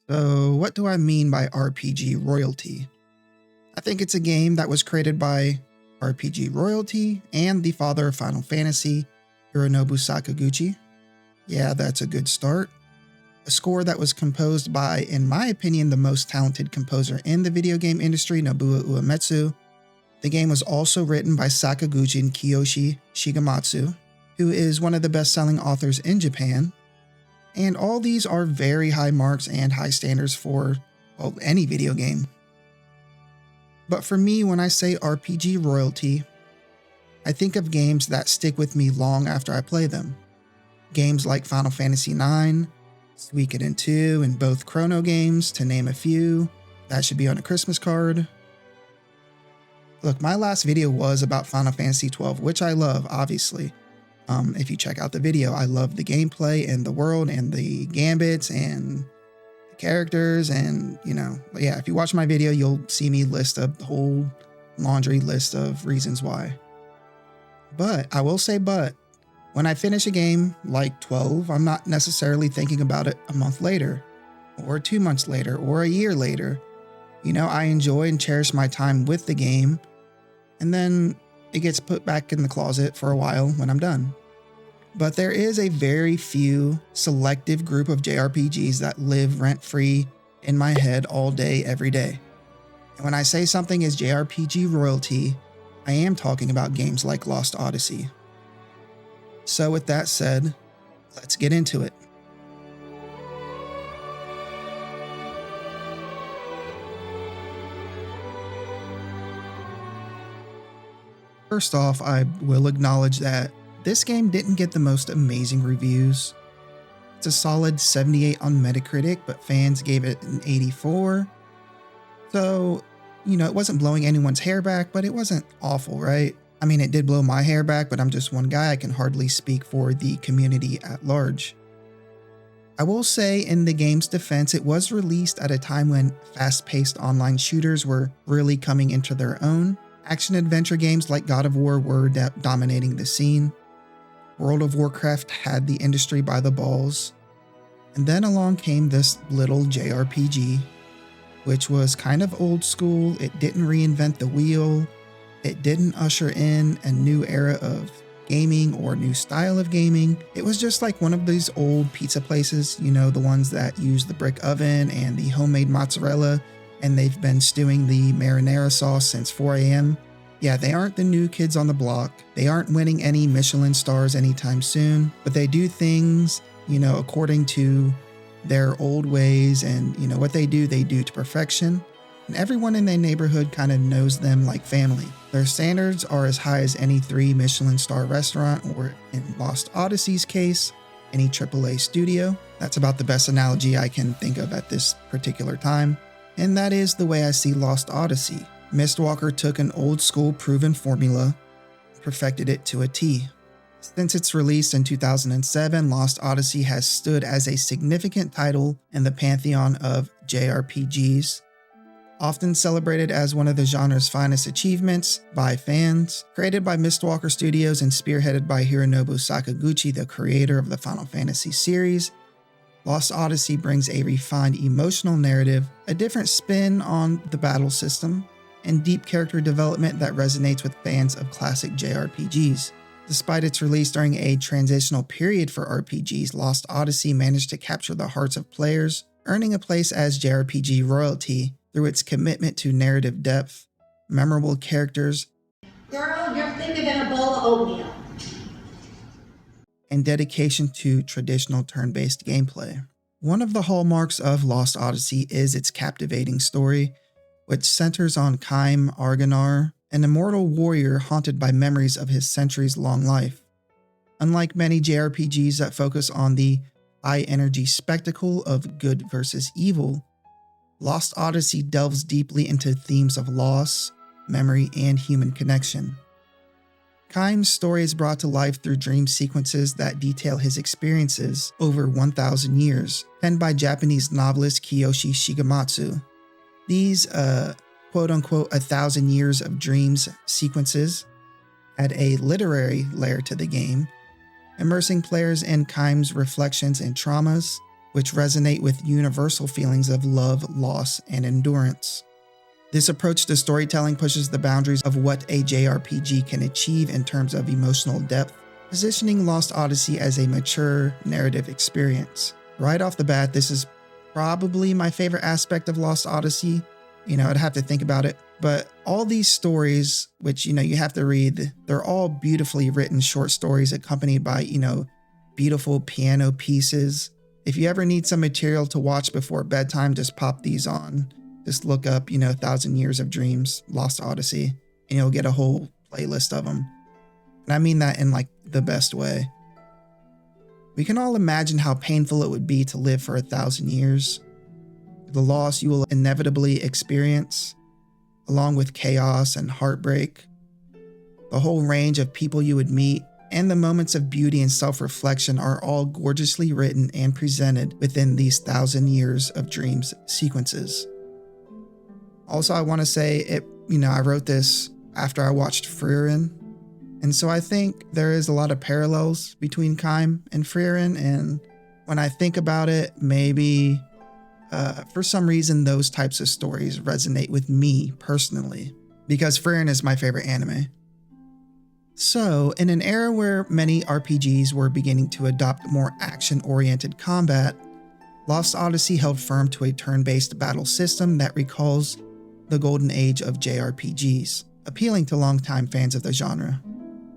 So, what do I mean by RPG royalty? I think it's a game that was created by RPG royalty and the father of Final Fantasy, Hironobu Sakaguchi. Yeah, that's a good start. A score that was composed by, in my opinion, the most talented composer in the video game industry, Nobuo Uematsu. The game was also written by Sakaguchi and Kiyoshi Shigematsu, who is one of the best-selling authors in Japan. And all these are very high marks and high standards for, well, any video game. But for me, when I say RPG royalty, I think of games that stick with me long after I play them. Games like Final Fantasy IX, Suikoden 2, and both Chrono games, to name a few. That should be on a Christmas card. Look, my last video was about Final Fantasy XII, which I love, obviously. If you check out the video, I love the gameplay and the world and the gambits and the characters and, but yeah, if you watch my video, you'll see me list a whole laundry list of reasons why. But I will say, when I finish a game like 12, I'm not necessarily thinking about it a month later or 2 months later or a year later. I enjoy and cherish my time with the game, and then it gets put back in the closet for a while when I'm done. But there is a very few selective group of JRPGs that live rent-free in my head all day, every day. And when I say something is JRPG royalty, I am talking about games like Lost Odyssey. So with that said, let's get into it. First off, I will acknowledge that this game didn't get the most amazing reviews. It's a solid 78 on Metacritic, but fans gave it an 84. So, it wasn't blowing anyone's hair back, but it wasn't awful, right? I mean, it did blow my hair back, but I'm just one guy. I can hardly speak for the community at large. I will say, in the game's defense, it was released at a time when fast-paced online shooters were really coming into their own. Action-adventure games like God of War were dominating the scene. World of Warcraft had the industry by the balls. And then along came this little JRPG, which was kind of old school. It didn't reinvent the wheel. It didn't usher in a new era of gaming or new style of gaming. It was just like one of these old pizza places, the ones that use the brick oven and the homemade mozzarella, and they've been stewing the marinara sauce since 4 a.m. Yeah, they aren't the new kids on the block. They aren't winning any Michelin stars anytime soon, but they do things, according to their old ways, and what they do to perfection. And everyone in their neighborhood kind of knows them like family. Their standards are as high as any 3 Michelin star restaurant, or in Lost Odyssey's case, any AAA studio. That's about the best analogy I can think of at this particular time. And that is the way I see Lost Odyssey. Mistwalker took an old school proven formula, perfected it to a T. Since its release in 2007, Lost Odyssey has stood as a significant title in the pantheon of JRPGs, often celebrated as one of the genre's finest achievements by fans. Created by Mistwalker Studios and spearheaded by Hironobu Sakaguchi, the creator of the Final Fantasy series, Lost Odyssey brings a refined emotional narrative, a different spin on the battle system, and deep character development that resonates with fans of classic JRPGs. Despite its release during a transitional period for RPGs, Lost Odyssey managed to capture the hearts of players, earning a place as JRPG royalty through its commitment to narrative depth, memorable characters, Girl, you're thicker than a bowl of oatmeal, and dedication to traditional turn-based gameplay. One of the hallmarks of Lost Odyssey is its captivating story, which centers on Kaim Argonar, an immortal warrior haunted by memories of his centuries-long life. Unlike many JRPGs that focus on the high-energy spectacle of good versus evil, Lost Odyssey delves deeply into themes of loss, memory, and human connection. Kaim's story is brought to life through dream sequences that detail his experiences over 1,000 years, penned by Japanese novelist Kiyoshi Shigematsu. These, quote-unquote, 1,000 years of dreams sequences add a literary layer to the game, immersing players in Kaim's reflections and traumas, which resonate with universal feelings of love, loss, and endurance. This approach to storytelling pushes the boundaries of what a JRPG can achieve in terms of emotional depth, positioning Lost Odyssey as a mature narrative experience. Right off the bat, this is probably my favorite aspect of Lost Odyssey. I'd have to think about it. But all these stories, which, you have to read, they're all beautifully written short stories accompanied by, beautiful piano pieces. If you ever need some material to watch before bedtime, just pop these on. Just look up, 1,000 Years of Dreams, Lost Odyssey, and you'll get a whole playlist of them. And I mean that in the best way. We can all imagine how painful it would be to live for 1,000 years. The loss you will inevitably experience, along with chaos and heartbreak, the whole range of people you would meet, and the moments of beauty and self-reflection are all gorgeously written and presented within these 1,000 Years of Dreams sequences. Also, I want to say I wrote this after I watched Frieren, and so I think there is a lot of parallels between Keim and Frieren, and when I think about it, maybe for some reason those types of stories resonate with me personally, because Frieren is my favorite anime. So, in an era where many RPGs were beginning to adopt more action-oriented combat, Lost Odyssey held firm to a turn-based battle system that recalls the golden age of JRPGs, appealing to longtime fans of the genre.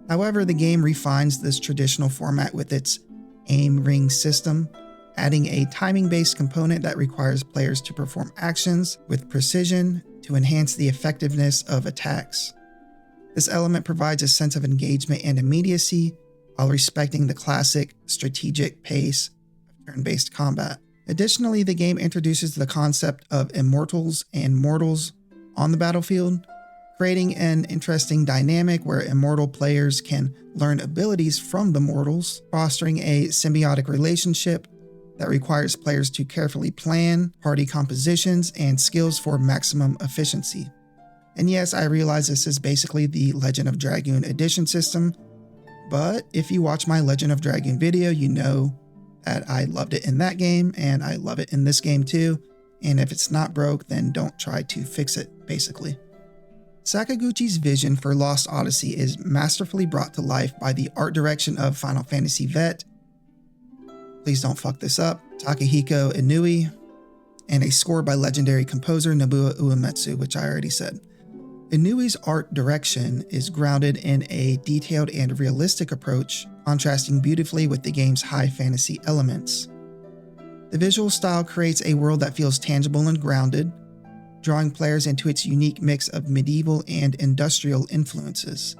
However, the game refines this traditional format with its aim ring system, adding a timing-based component that requires players to perform actions with precision to enhance the effectiveness of attacks. This element provides a sense of engagement and immediacy while respecting the classic strategic pace of turn-based combat. Additionally, the game introduces the concept of immortals and mortals on the battlefield, creating an interesting dynamic where immortal players can learn abilities from the mortals, fostering a symbiotic relationship that requires players to carefully plan party compositions and skills for maximum efficiency. And yes, I realize this is basically the Legend of Dragoon Edition system, but if you watch my Legend of Dragoon video, you know that I loved it in that game and I love it in this game too, and if it's not broke, then don't try to fix it, basically. Sakaguchi's vision for Lost Odyssey is masterfully brought to life by the art direction of Final Fantasy vet, please don't fuck this up, Takahiko Inui, and a score by legendary composer Nobuo Uematsu, which I already said. Inui's art direction is grounded in a detailed and realistic approach, contrasting beautifully with the game's high fantasy elements. The visual style creates a world that feels tangible and grounded, drawing players into its unique mix of medieval and industrial influences.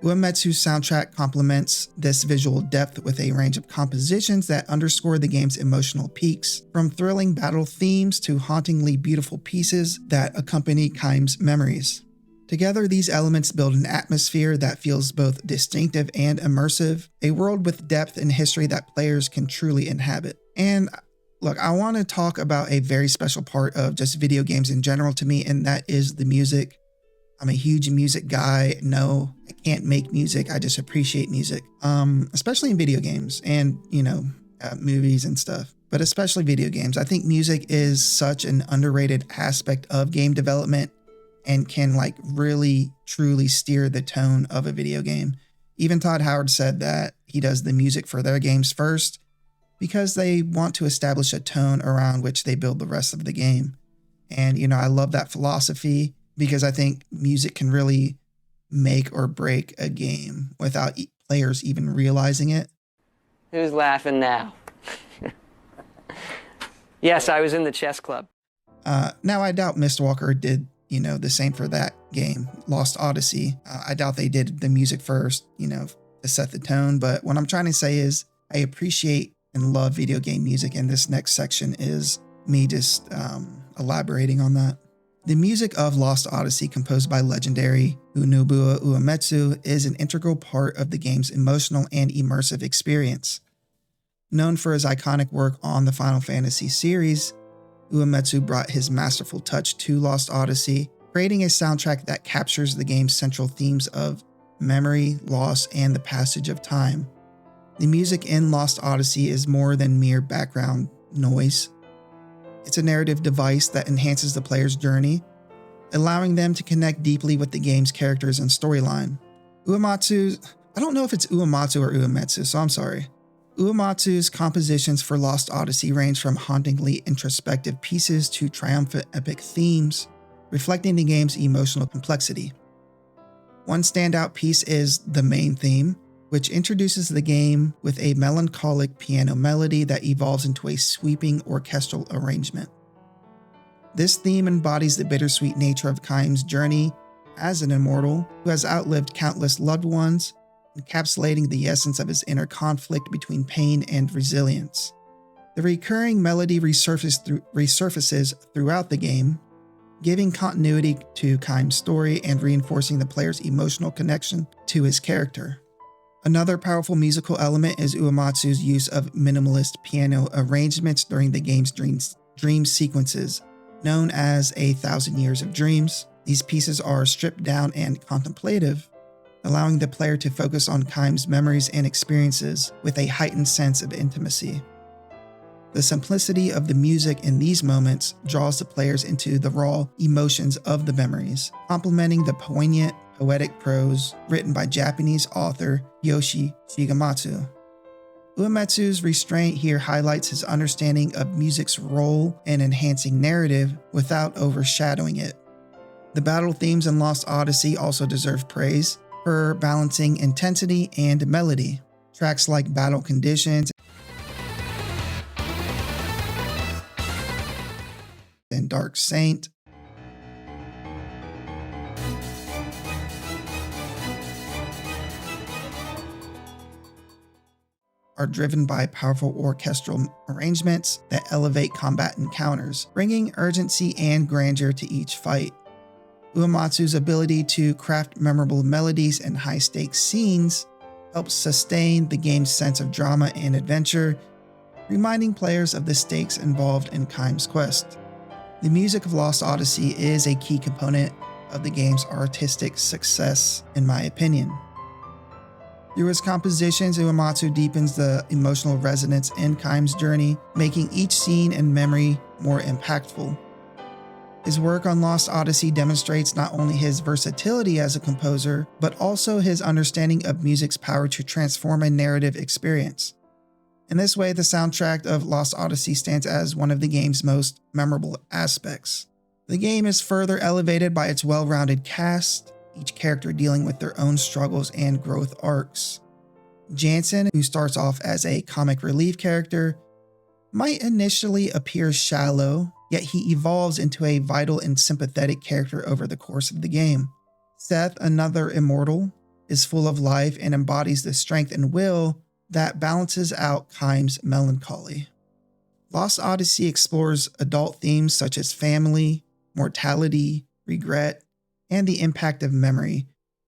Uematsu's soundtrack complements this visual depth with a range of compositions that underscore the game's emotional peaks, from thrilling battle themes to hauntingly beautiful pieces that accompany Keim's memories. Together, these elements build an atmosphere that feels both distinctive and immersive, a world with depth and history that players can truly inhabit. And look, I want to talk about a very special part of just video games in general to me, and that is the music. I'm a huge music guy. No, I can't make music. I just appreciate music, especially in video games and, movies and stuff, but especially video games. I think music is such an underrated aspect of game development and can really, truly steer the tone of a video game. Even Todd Howard said that he does the music for their games first because they want to establish a tone around which they build the rest of the game. And, I love that philosophy, because I think music can really make or break a game without players even realizing it. Who's laughing now? Yes, I was in the chess club. Now, I doubt Mistwalker did, the same for that game, Lost Odyssey. I doubt they did the music first, to set the tone. But what I'm trying to say is I appreciate and love video game music, and this next section is me just elaborating on that. The music of Lost Odyssey, composed by legendary Nobuo Uematsu, is an integral part of the game's emotional and immersive experience. Known for his iconic work on the Final Fantasy series, Uematsu brought his masterful touch to Lost Odyssey, creating a soundtrack that captures the game's central themes of memory, loss, and the passage of time. The music in Lost Odyssey is more than mere background noise. It's a narrative device that enhances the player's journey, allowing them to connect deeply with the game's characters and storyline. I don't know if it's Uematsu or Uematsu, so I'm sorry. Uematsu's compositions for Lost Odyssey range from hauntingly introspective pieces to triumphant epic themes, reflecting the game's emotional complexity. One standout piece is the main theme, which introduces the game with a melancholic piano melody that evolves into a sweeping orchestral arrangement. This theme embodies the bittersweet nature of Kaim's journey as an immortal who has outlived countless loved ones, encapsulating the essence of his inner conflict between pain and resilience. The recurring melody resurfaces throughout the game, giving continuity to Kaim's story and reinforcing the player's emotional connection to his character. Another powerful musical element is Uematsu's use of minimalist piano arrangements during the game's dream sequences, known as 1,000 Years of Dreams. These pieces are stripped down and contemplative, allowing the player to focus on Kaim's memories and experiences with a heightened sense of intimacy. The simplicity of the music in these moments draws the players into the raw emotions of the memories, complementing the poignant, poetic prose written by Japanese author Yoshi Shigematsu. Uematsu's restraint here highlights his understanding of music's role in enhancing narrative without overshadowing it. The battle themes in Lost Odyssey also deserve praise for balancing intensity and melody. Tracks like Battle Conditions and Dark Saint are driven by powerful orchestral arrangements that elevate combat encounters, bringing urgency and grandeur to each fight. Uematsu's ability to craft memorable melodies and high-stakes scenes helps sustain the game's sense of drama and adventure, reminding players of the stakes involved in Kaim's quest. The music of Lost Odyssey is a key component of the game's artistic success, in my opinion. Through his compositions, Uematsu deepens the emotional resonance in Kaim's journey, making each scene and memory more impactful. His work on Lost Odyssey demonstrates not only his versatility as a composer, but also his understanding of music's power to transform a narrative experience. In this way, the soundtrack of Lost Odyssey stands as one of the game's most memorable aspects. The game is further elevated by its well-rounded cast, each character dealing with their own struggles and growth arcs. Jansen, who starts off as a comic relief character, might initially appear shallow, yet he evolves into a vital and sympathetic character over the course of the game. Seth, another immortal, is full of life and embodies the strength and will that balances out Kaim's melancholy. Lost Odyssey explores adult themes such as family, mortality, regret, and the impact of memory,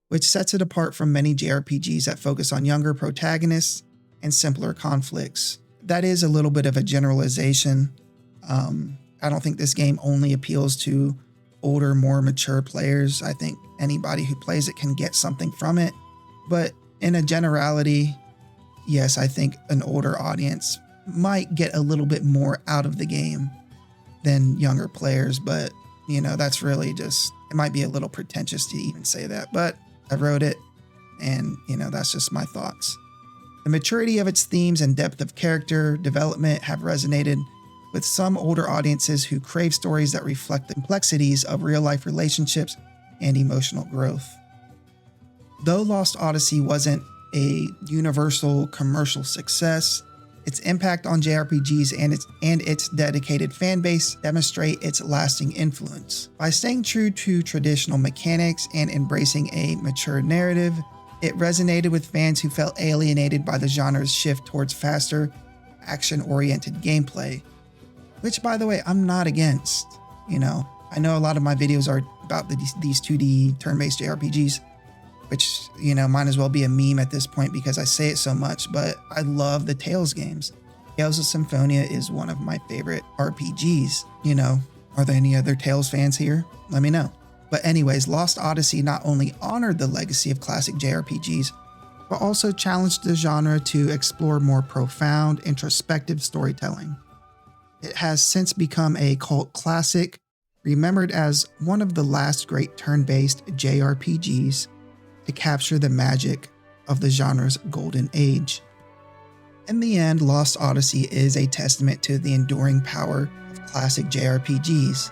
which sets it apart from many JRPGs that focus on younger protagonists and simpler conflicts. That is a little bit of a generalization. I don't think this game only appeals to older, more mature players. I think anybody who plays it can get something from it. But in a generality, yes, I think an older audience might get a little bit more out of the game than younger players, but that's really just, it might be a little pretentious to even say that, but I wrote it and, that's just my thoughts. The maturity of its themes and depth of character development have resonated with some older audiences who crave stories that reflect the complexities of real-life relationships and emotional growth. Though Lost Odyssey wasn't a universal commercial success, its impact on JRPGs and its dedicated fan base demonstrate its lasting influence. By staying true to traditional mechanics and embracing a mature narrative, it resonated with fans who felt alienated by the genre's shift towards faster, action-oriented gameplay. Which, by the way, I'm not against. I know a lot of my videos are about these 2D turn-based JRPGs, which, might as well be a meme at this point because I say it so much, but I love the Tales games. Tales of Symphonia is one of my favorite RPGs. Are there any other Tales fans here? Let me know. But anyways, Lost Odyssey not only honored the legacy of classic JRPGs, but also challenged the genre to explore more profound, introspective storytelling. It has since become a cult classic, remembered as one of the last great turn-based JRPGs to capture the magic of the genre's golden age. In the end, Lost Odyssey is a testament to the enduring power of classic JRPGs.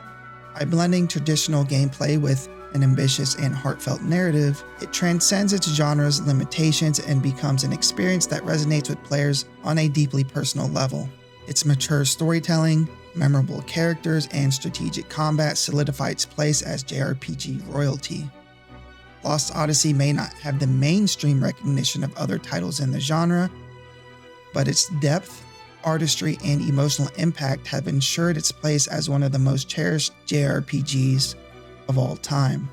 By blending traditional gameplay with an ambitious and heartfelt narrative, it transcends its genre's limitations and becomes an experience that resonates with players on a deeply personal level. Its mature storytelling, memorable characters, and strategic combat solidify its place as JRPG royalty. Lost Odyssey may not have the mainstream recognition of other titles in the genre, but its depth, artistry, and emotional impact have ensured its place as one of the most cherished JRPGs of all time.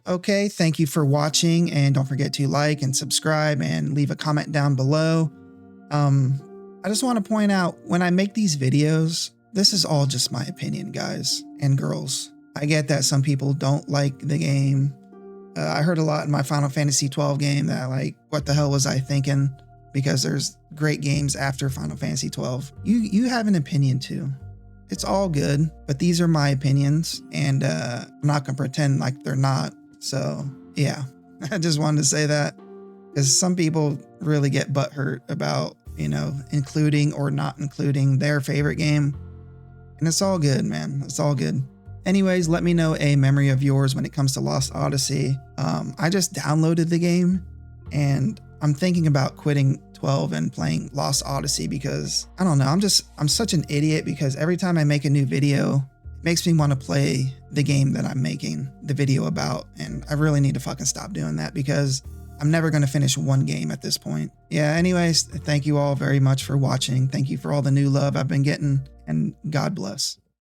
Okay, thank you for watching, and don't forget to like and subscribe and leave a comment down below. I just want to point out, when I make these videos, this is all just my opinion, guys and girls. I get that some people don't like the game. I heard a lot in my Final Fantasy 12 game that, like, what the hell was I thinking? Because there's great games after Final Fantasy 12. You have an opinion too. It's all good, but these are my opinions, and I'm not gonna pretend like they're not. So yeah, I just wanted to say that, because some people really get butthurt about, you know, including or not including their favorite game. And it's all good, man. It's all good. Anyways, let me know a memory of yours when it comes to Lost Odyssey. I just downloaded the game, and I'm thinking about quitting 12 and playing Lost Odyssey because, I don't know, I'm such an idiot, because every time I make a new video, it makes me want to play the game that I'm making the video about. And I really need to fucking stop doing that, because I'm never going to finish one game at this point. Yeah, anyways, thank you all very much for watching. Thank you for all the new love I've been getting, and God bless.